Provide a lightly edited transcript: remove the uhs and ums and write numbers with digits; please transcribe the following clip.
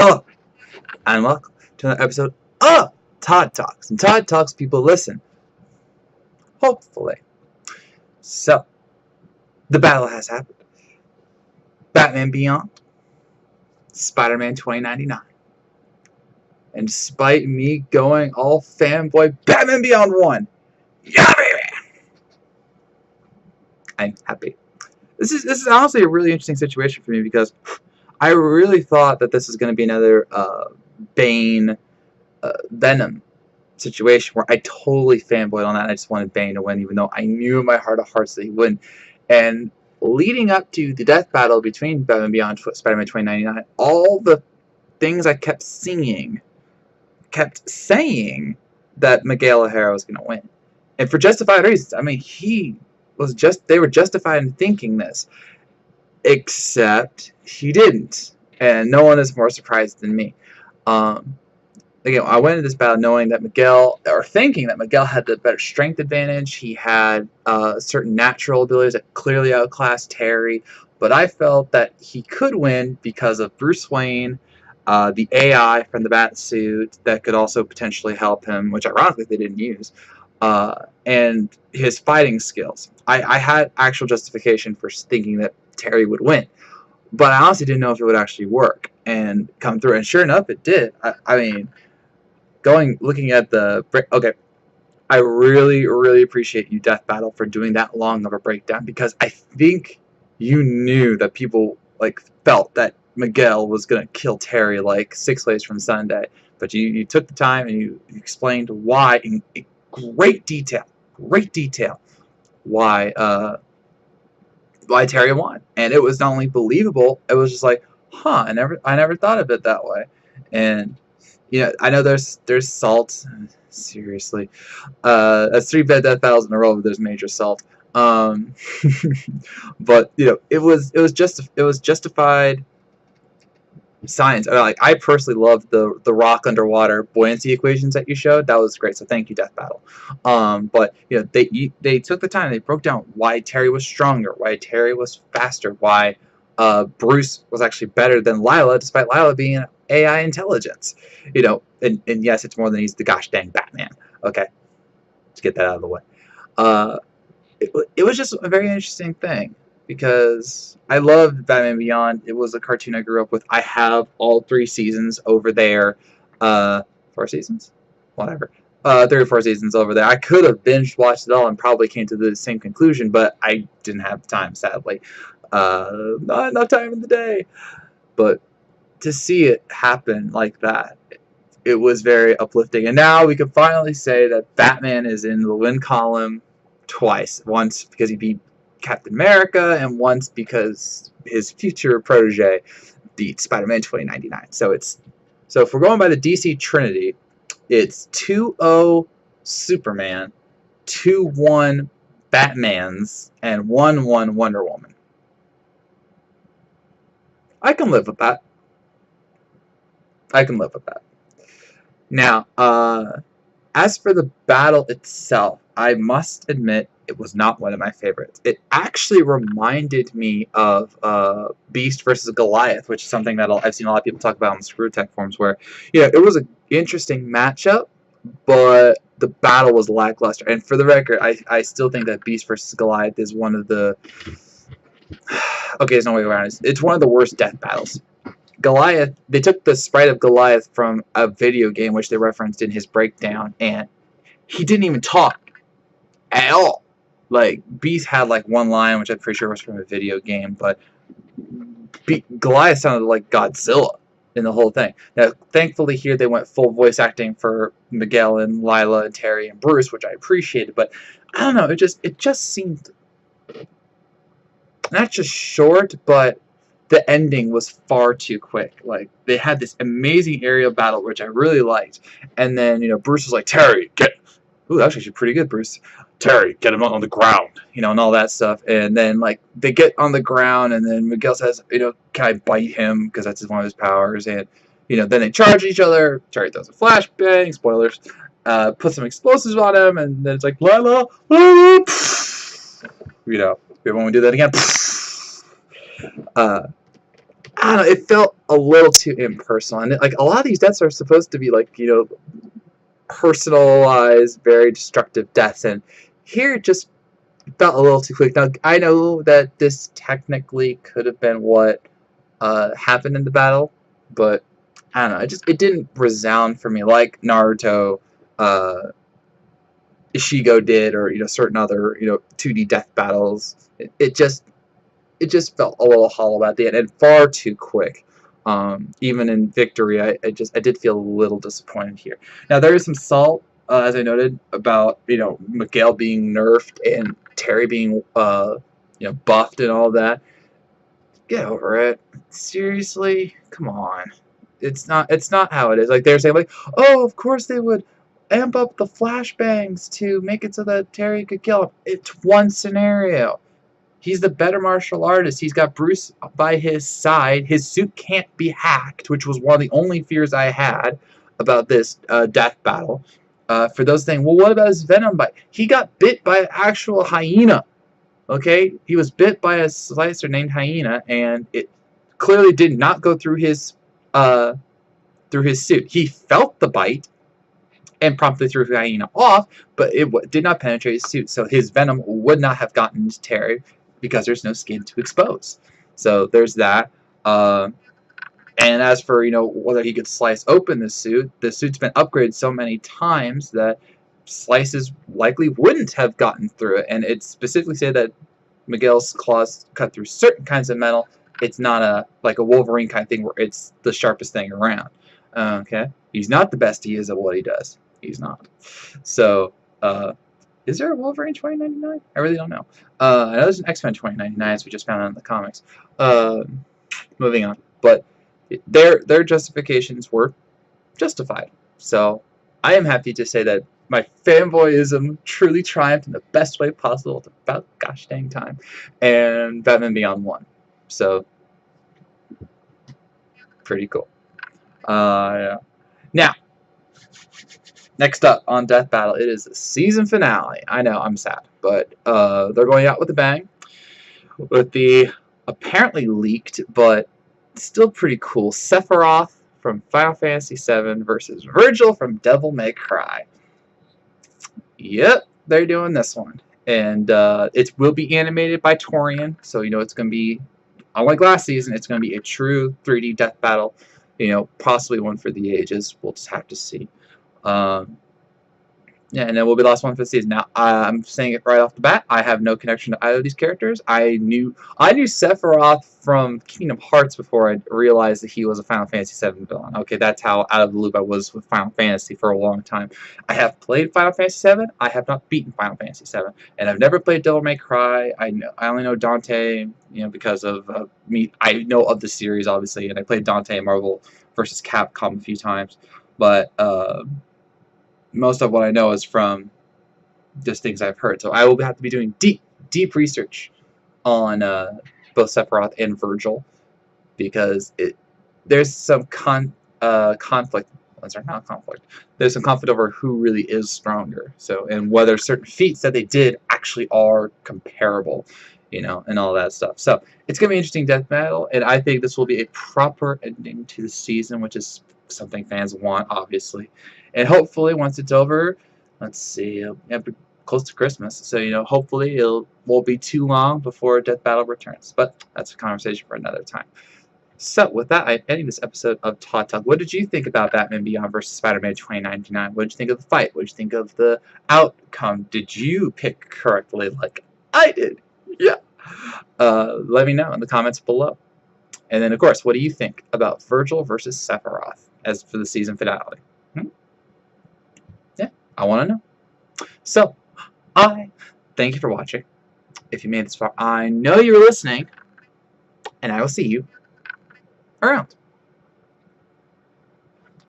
Hello, and welcome to another episode of Todd Talks. And Todd Talks, people listen. Hopefully. So, the battle has happened. Batman Beyond, Spider-Man 2099. And despite me going all fanboy, Batman Beyond won. Yeah, baby! I'm happy. This is honestly a really interesting situation for me because I really thought that this was going to be another Bane Venom situation where I totally fanboyed on that. And I just wanted Bane to win, even though I knew in my heart of hearts that he wouldn't. And leading up to the death battle between Batman Beyond Spider-Man 2099, all the things I kept saying that Miguel O'Hara was going to win, and for justified reasons. I mean, they were justified in thinking this, except he didn't, and no one is more surprised than me. Again, I went into this battle knowing that thinking that Miguel had the better strength advantage. He had certain natural abilities that clearly outclassed Terry, but I felt that he could win because of Bruce Wayne, the AI from the Batsuit that could also potentially help him, which ironically they didn't use, and his fighting skills. I had actual justification for thinking that Terry would win, but I honestly didn't know if it would actually work and come through, and sure enough, it did. I mean, looking at okay, I really appreciate you, Death Battle, for doing that long of a breakdown, because I think you knew that people felt that Miguel was gonna kill Terry like 6 days from Sunday, but you took the time and you explained why in great detail, why Terry won, and it was not only believable, it was just like, huh, I never thought of it that way. And I know there's salt. Seriously, that's 3 bad death battles in a row. There's major salt. But it was justified science. I personally loved the rock underwater buoyancy equations that you showed. That was great. So thank you, Death Battle. But they took the time. They broke down why Terry was stronger, why Terry was faster, why Bruce was actually better than Lila, despite Lila being an AI intelligence. And yes, it's more than he's the gosh dang Batman. Okay, let's get that out of the way. It was just a very interesting thing, because I loved Batman Beyond. It was a cartoon I grew up with. I have all 3 seasons over there. 4 seasons? Whatever. 3 or 4 seasons over there. I could have binge watched it all and probably came to the same conclusion, but I didn't have time, sadly. Not enough time in the day. But to see it happen like that, it was very uplifting. And now we can finally say that Batman is in the win column twice. Once because he beat Captain America, and once because his future protege beat Spider-Man 2099. So if we're going by the DC Trinity, it's 2-0 Superman, 2-1 Batmans, and 1-1 Wonder Woman. I can live with that. Now, as for the battle itself, I must admit it was not one of my favorites. It actually reminded me of Beast versus Goliath, which is something that I've seen a lot of people talk about on the Screw Tech forums, where it was an interesting matchup, but the battle was lackluster. And for the record, I still think that Beast versus Goliath is one of the okay, there's no way around it. It's one of the worst death battles. Goliath, they took the sprite of Goliath from a video game, which they referenced in his breakdown, and he didn't even talk at all. Beast had one line, which I'm pretty sure was from a video game, but Goliath sounded like Godzilla in the whole thing. Now, thankfully here they went full voice acting for Miguel and Lila and Terry and Bruce, which I appreciated, but I don't know, it just seemed not just short, but the ending was far too quick. They had this amazing aerial battle, which I really liked, and then Bruce was like, Terry, ooh, that's actually pretty good, Bruce. Terry, get him on the ground, and all that stuff. And then they get on the ground, and then Miguel says, can I bite him, because that's one of his powers. And then they charge each other. Terry throws a flashbang, spoilers, put some explosives on him, and then it's like, Lila, when we do that again, I I don't know, it felt a little too impersonal. And like a lot of these deaths are supposed to be like, personalized, very destructive deaths, and here it just felt a little too quick. Now I know that this technically could have been what happened in the battle, but I don't know. It didn't resound for me like Naruto, uh, Ishigo did, or certain other 2D death battles. It just felt a little hollow at the end and far too quick. Even in victory, I did feel a little disappointed here. Now there is some salt, as I noted, about Miguel being nerfed and Terry being buffed and all that. Get over it. Seriously, come on. It's not how it is. Like they're saying, like, oh, of course they would amp up the flashbangs to make it so that Terry could kill him. It's one scenario. He's the better martial artist. He's got Bruce by his side. His suit can't be hacked, which was one of the only fears I had about this death battle. For those things, well, what about his venom bite? He got bit by an actual hyena. Okay, he was bit by a slicer named Hyena, and it clearly did not go through his suit. He felt the bite and promptly threw Hyena off, but it did not penetrate his suit, so his venom would not have gotten to Terry because there's no skin to expose. So there's that. And as for whether he could slice open the suit's been upgraded so many times that slices likely wouldn't have gotten through it, and it specifically said that Miguel's claws cut through certain kinds of metal. It's not like a Wolverine kind of thing where it's the sharpest thing around. Okay, he's not the best he is at what he does. He's not. So, is there a Wolverine 2099? I really don't know. I know there's an X-Men 2099, as we just found out in the comics. Moving on, but their justifications were justified. So I am happy to say that my fanboyism truly triumphed in the best way possible at about gosh dang time, and Batman Beyond won. So pretty cool. Yeah. Now, next up on Death Battle, it is the season finale. I know, I'm sad, but they're going out with a bang with the apparently leaked, but still pretty cool Sephiroth from Final Fantasy VII versus Virgil from Devil May Cry. Yep, they're doing this one, and it will be animated by Torian, so it's going to be, unlike last season, it's going to be a true 3D death battle. Possibly one for the ages. We'll just have to see. Yeah, and then we'll be the last one for the season. Now, I'm saying it right off the bat. I have no connection to either of these characters. I knew Sephiroth from Kingdom Hearts before I realized that he was a Final Fantasy VII villain. Okay, that's how out of the loop I was with Final Fantasy for a long time. I have played Final Fantasy VII. I have not beaten Final Fantasy VII, and I've never played Devil May Cry. I only know Dante, because of me. I know of the series obviously, and I played Dante in Marvel vs. Capcom a few times, but most of what I know is from just things I've heard. So I will have to be doing deep research on both Sephiroth and Virgil, because there's some conflict. Not conflict. There's some conflict over who really is stronger. So, and whether certain feats that they did actually are comparable, and all that stuff. So it's gonna be an interesting death battle, and I think this will be a proper ending to the season, which is something fans want, obviously. And hopefully, once it's over, let's see, close to Christmas. So, hopefully it won't be too long before Death Battle returns. But that's a conversation for another time. So, with that, I'm ending this episode of Todd Talk. What did you think about Batman Beyond vs. Spider-Man 2099? What did you think of the fight? What did you think of the outcome? Did you pick correctly like I did? Yeah. Let me know in the comments below. And then, of course, what do you think about Virgil versus Sephiroth as for the season finale? Yeah, I want to know. So, I thank you for watching. If you made it this far, I know you're listening, and I will see you around.